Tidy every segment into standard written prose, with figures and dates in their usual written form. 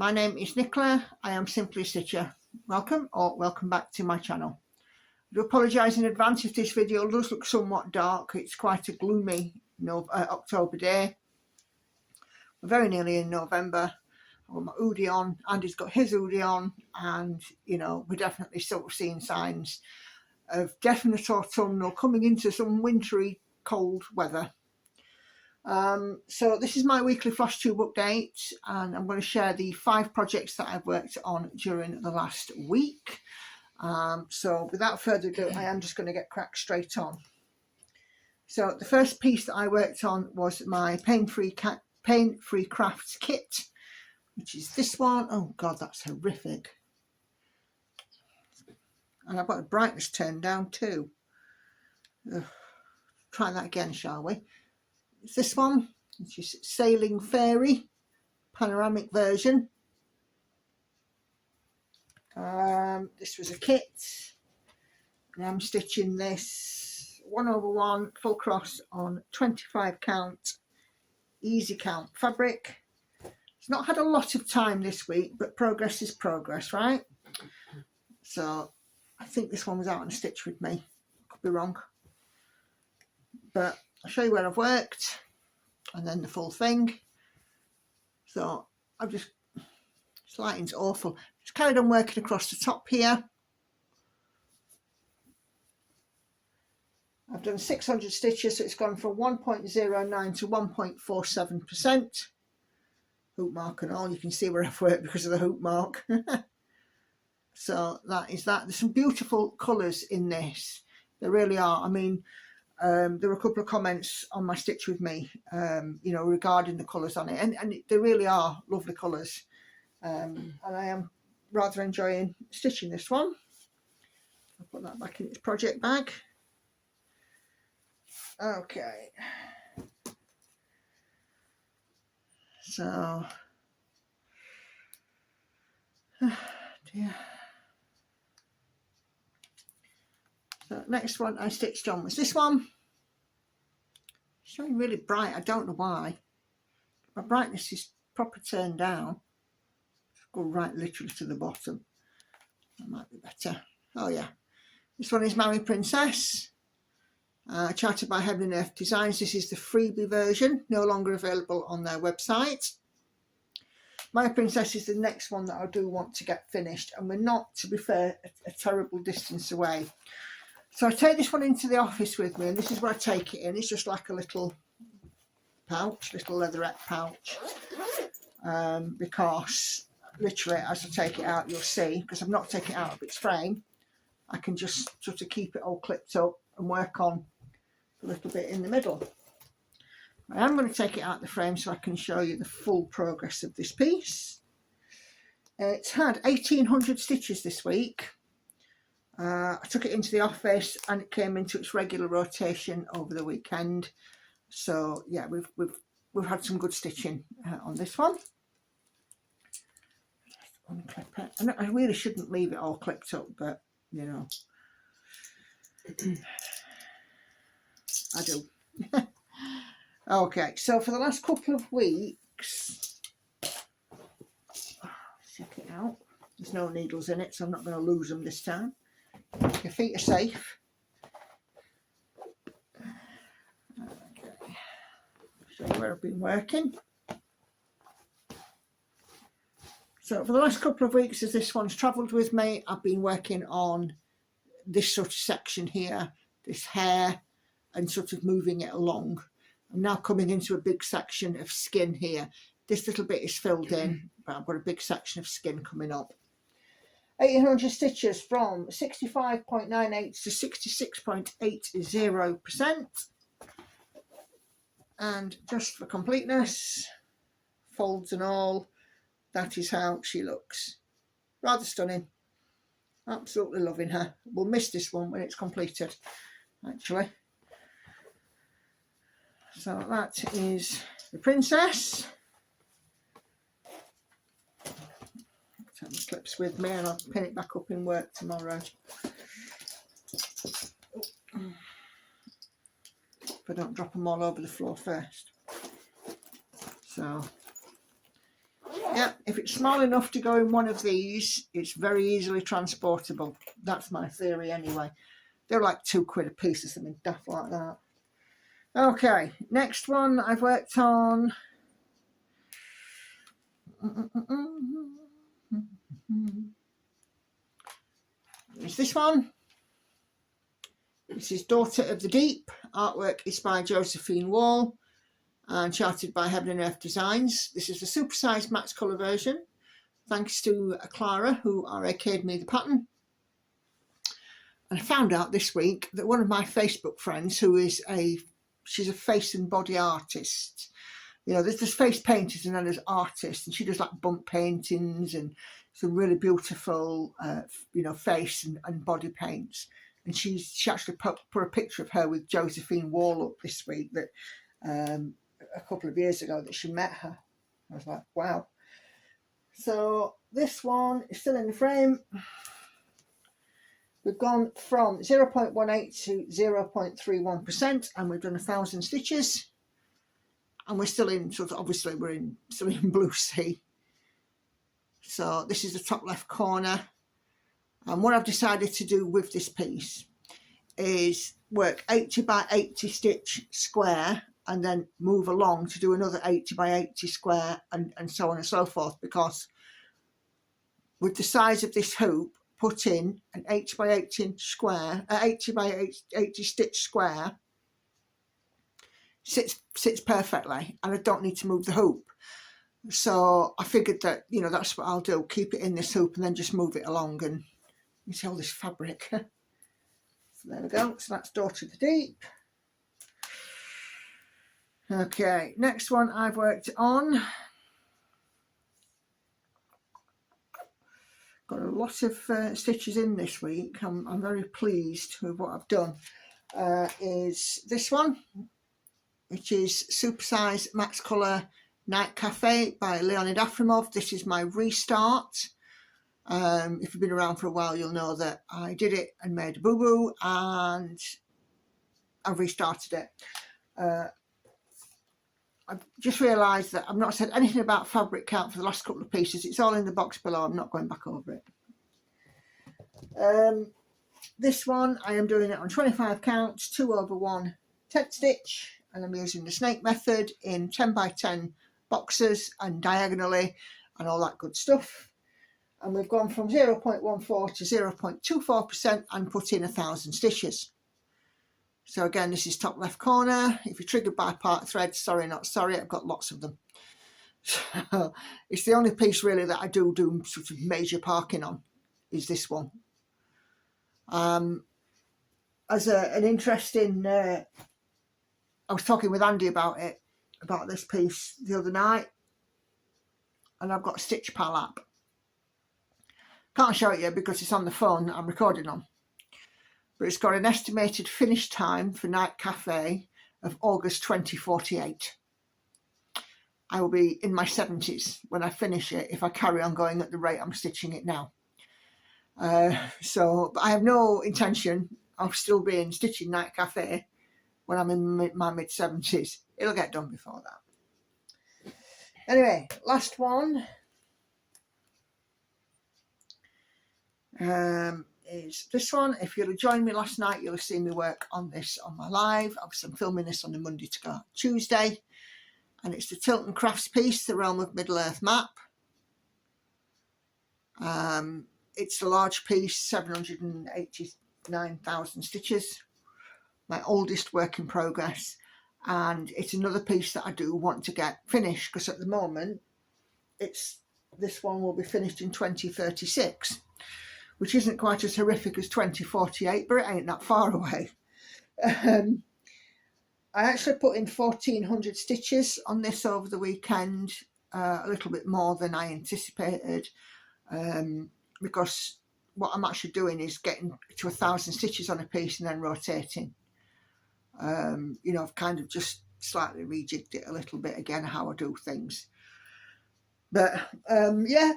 My name is Nicola. I am Simply a Stitcher. Welcome or welcome back to my channel. I do apologise in advance if this video does look somewhat dark. It's quite a gloomy October day. We're very nearly in November. I've got my hoodie on, Andy's got his hoodie on, and you know, we're definitely sort of seeing signs of definite autumnal coming into some wintry cold weather. So this is my weekly Floss Tube update, and I'm going to share the 5 projects that I've worked on during the last week. So without further ado, I am just going to get cracked straight on. So the first piece that I worked on was my Paine Free Crafts kit, which is this one. Oh god, that's horrific. And I've got the brightness turned down too. Ugh. Try that again, shall we? It's this one, which is Sailing Fairy panoramic version. This was a kit, and I'm stitching this 1/1 full cross on 25 count easy count fabric. It's not had a lot of time this week, but progress is progress, right? So I think this one was out on a stitch with me. Could be wrong, but I'll show you where I've worked and then the full thing. So I've just, this lighting's awful. Just carried on working across the top here. I've done 600 stitches, so it's gone from 1.09 to 1.47%. Hoop mark and all, you can see where I've worked because of the hoop mark. So that is that. There's some beautiful colours in this. There really are. I mean, there were a couple of comments on my stitch with me, you know, regarding the colours on it, and they really are lovely colours, and I am rather enjoying stitching this one. I'll put that back in its project bag. Okay, so dear. So next one I stitched on was this one. It's showing really bright. I don't know why. My brightness is proper turned down. Just go right literally to the bottom. That might be better. Oh yeah. This one is Maui Princess. Charted by Heaven and Earth Designs. This is the freebie version, no longer available on their website. Maui Princess is the next one that I do want to get finished, and we're not, to be fair, a terrible distance away. So I take this one into the office with me, and this is where I take it in. It's just like a little pouch, little leatherette pouch, because literally as I take it out, you'll see, because I'm not taking it out of its frame, I can just sort of keep it all clipped up and work on a little bit in the middle. I am going to take it out of the frame so I can show you the full progress of this piece. It's had 1800 stitches this week. I took it into the office and it came into its regular rotation over the weekend. So yeah, we've had some good stitching on this one. Unclip it. I really shouldn't leave it all clipped up, but you know, I do. Okay, so for the last couple of weeks, check it out. There's no needles in it, so I'm not going to lose them this time. Your feet are safe. Okay. Show you where I've been working. So for the last couple of weeks, as this one's travelled with me, I've been working on this sort of section here, this hair, and sort of moving it along. I'm now coming into a big section of skin here. This little bit is filled in, but I've got a big section of skin coming up. 1800 stitches from 65.98 to 66.80%. And just for completeness, folds and all, that is how she looks. Rather stunning. Absolutely loving her. We'll miss this one when it's completed, actually. So that is the princess. Take the clips with me and I'll pin it back up in work tomorrow. If I don't drop them all over the floor first. So Yeah, if it's small enough to go in one of these, it's very easily transportable. That's my theory anyway. They're like £2 a piece or something daft like that. Okay, next one I've worked on. It's this one. This is Daughter of the Deep. Artwork is by Josephine Wall and charted by Heaven and Earth Designs. This is the supersized max colour version, thanks to Clara, who RAK'd me the pattern. And I found out this week that one of my Facebook friends, who is she's a face and body artist. You know, there's face painters and then there's artists, and she does like bump paintings and some really beautiful, you know, face and body paints. And she actually put a picture of her with Josephine Wall up this week, that a couple of years ago that she met her. I was like, wow. So this one is still in the frame. We've gone from 0.18 to 0.31%, and we've done 1,000 stitches. And we're still in, sort of, obviously we're still in blue sea. So this is the top left corner. And what I've decided to do with this piece is work 80 by 80 stitch square, and then move along to do another 80 by 80 square, and so on and so forth, because with the size of this hoop, put in an 80 by 80 square, 80 by 80 stitch square, sits perfectly, and I don't need to move the hoop. So I figured that, you know, that's what I'll do, keep it in this hoop and then just move it along. And you see all this fabric. So there we go. So that's Daughter of the Deep. Okay, next one I've worked on. Got a lot of stitches in this week. I'm very pleased with what I've done. Is this one, which is Supersize Max Colour Night Cafe by Leonid Afremov. This is my restart. If you've been around for a while, you'll know that I did it and made a boo-boo, and I've restarted it. I've just realised that I've not said anything about fabric count for the last couple of pieces. It's all in the box below. I'm not going back over it. This one, I am doing it on 25 counts, 2/1 tent stitch, and I'm using the snake method in 10 by 10 boxes and diagonally and all that good stuff. And we've gone from 0.14 to 0.24% and put in 1,000 stitches. So again, this is top left corner. If you're triggered by part thread, sorry, not sorry, I've got lots of them. So it's the only piece really that I do sort of major parking on, is this one. As an interesting, I was talking with Andy about this piece the other night, and I've got a Stitch Pal app. Can't show it you because it's on the phone I'm recording on. But it's got an estimated finish time for Night Cafe of August 2048. I will be in my 70s when I finish it if I carry on going at the rate I'm stitching it now. So I have no intention of still being stitching Night Cafe when I'm in my mid-70s. It'll get done before that. Anyway, last one. Is this one. If you'd have joined me last night, you'll have seen me work on this on my live. Obviously I'm filming this on the Monday to go Tuesday, and it's the Tilton Crafts piece, the Realm of Middle Earth map. It's a large piece, 789,000 stitches, my oldest work in progress, and it's another piece that I do want to get finished, because at the moment this one will be finished in 2036. Which isn't quite as horrific as 2048, but it ain't that far away. I actually put in 1,400 stitches on this over the weekend, a little bit more than I anticipated, because what I'm actually doing is getting to 1,000 stitches on a piece and then rotating. You know, I've kind of just slightly rejigged it a little bit again, how I do things. But yeah.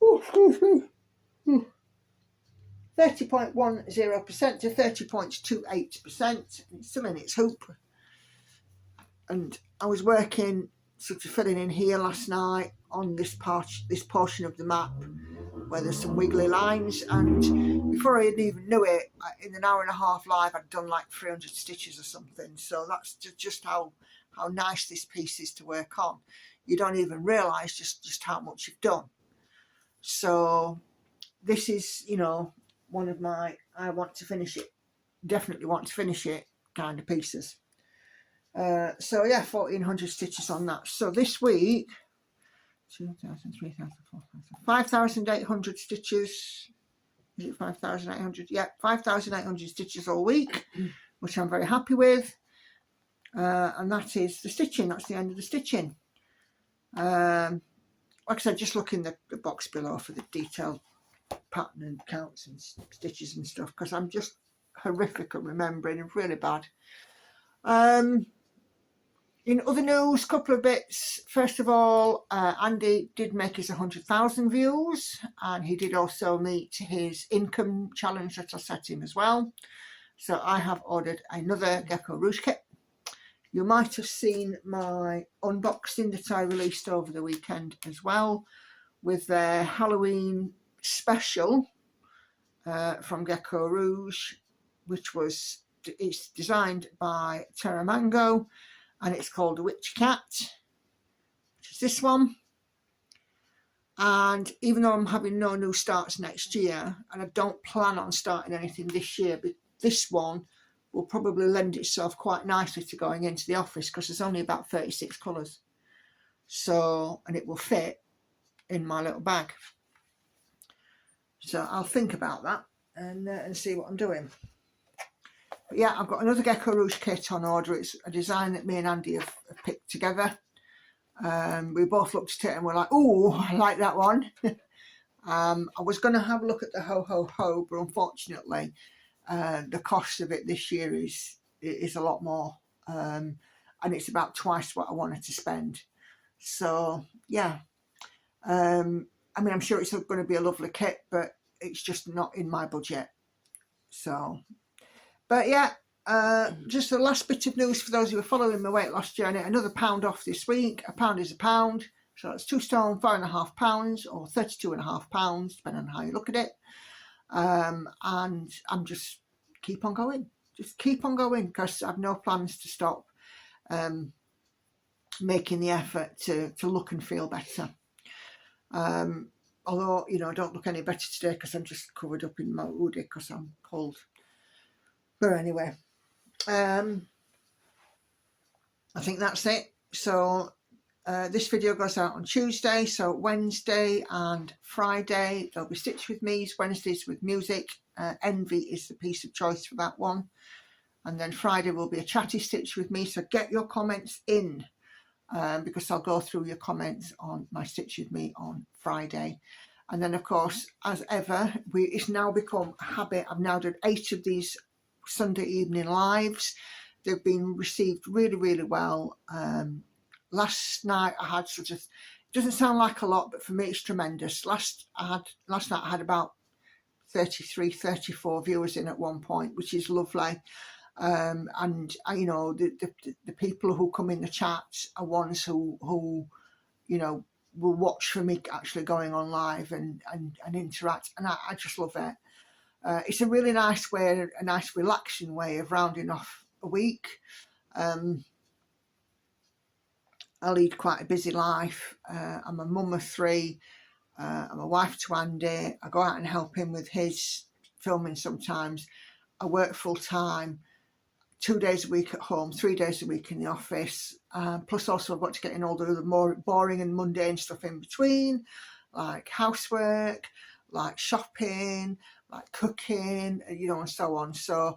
Ooh, excuse me. 30.10% to 30.28%. It's still in its hoop. And I was working sort of filling in here last night on this portion of the map where there's some wiggly lines, and before I even knew it, in an hour and a half live, I'd done like 300 stitches or something. So that's just how nice this piece is to work on. You don't even realise just how much you've done. So this is, you know, one of my, I want to finish it, definitely want to finish it kind of pieces. So yeah, 1400 stitches on that. So this week, 2,000, 3,000, 4,000, 5,800 stitches. Is it 5,800? Yeah, 5,800 stitches all week, which I'm very happy with. And that is the stitching. That's the end of the stitching. Like I said, just look in the box below for the detailed pattern and counts and stitches and stuff, because I'm just horrific at remembering and really bad. In other news, couple of bits. First of all, Andy did make his 100,000 views, and he did also meet his income challenge that I set him as well. So I have ordered another Gecko Rouge kit. You might have seen my unboxing that I released over the weekend as well, with their Halloween special from Gecko Rouge, which it's designed by Terra Mango, and it's called Witch Cat, which is this one. And even though I'm having no new starts next year, and I don't plan on starting anything this year, but this one will probably lend itself quite nicely to going into the office, because there's only about 36 colours. So, and it will fit in my little bag. So I'll think about that and see what I'm doing. But yeah, I've got another Gecko Rouge kit on order. It's a design that me and Andy have picked together. We both looked at it and we're like, oh, I like that one. I was going to have a look at the Ho Ho Ho, but unfortunately the cost of it this year is a lot more, and it's about twice what I wanted to spend. So yeah, I mean, I'm sure it's going to be a lovely kit, but it's just not in my budget. So, but yeah, just the last bit of news for those who are following my weight loss journey. Another £1 off this week. £1 is £1, so it's 2 stone 4.5 pounds, or 32.5 pounds, depending on how you look at it. And I'm just keep on going, because I've no plans to stop making the effort to look and feel better. Although, you know, I don't look any better today because I'm just covered up in my hoodie because I'm cold. But anyway, I think that's it. So this video goes out on Tuesday, so Wednesday and Friday there'll be Stitch with Me's, Wednesdays with music. Envy is the piece of choice for that one, and then Friday will be a chatty Stitch with Me. So get your comments in, because I'll go through your comments on my Stitch with Me on Friday. And then of course, as ever, it's now become a habit. I've now done 8 of these Sunday evening lives. They've been received really, really well. Last night I had sort of, it doesn't sound like a lot, but for me it's tremendous. Last night I had about 33, 34 viewers in at one point, which is lovely. And you know, the people who come in the chat are ones who you know, will watch for me actually going on live and interact, and I just love it. It's a really nice way, a nice relaxing way of rounding off a week. I lead quite a busy life. I'm a mum of 3. I'm a wife to Andy. I go out and help him with his filming sometimes. I work full time, 2 days a week at home, 3 days a week in the office. Plus also I've got to get in all the more boring and mundane stuff in between, like housework, like shopping, like cooking, you know, and so on. So,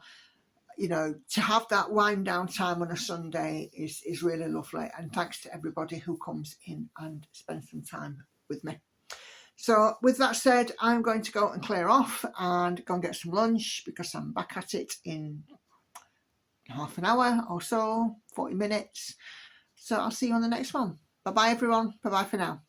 you know, to have that wind down time on a Sunday is really lovely. And thanks to everybody who comes in and spends some time with me. So with that said, I'm going to go and clear off and go and get some lunch, because I'm back at it in half an hour or so, 40 minutes. So I'll see you on the next one. Bye bye everyone. Bye bye for now.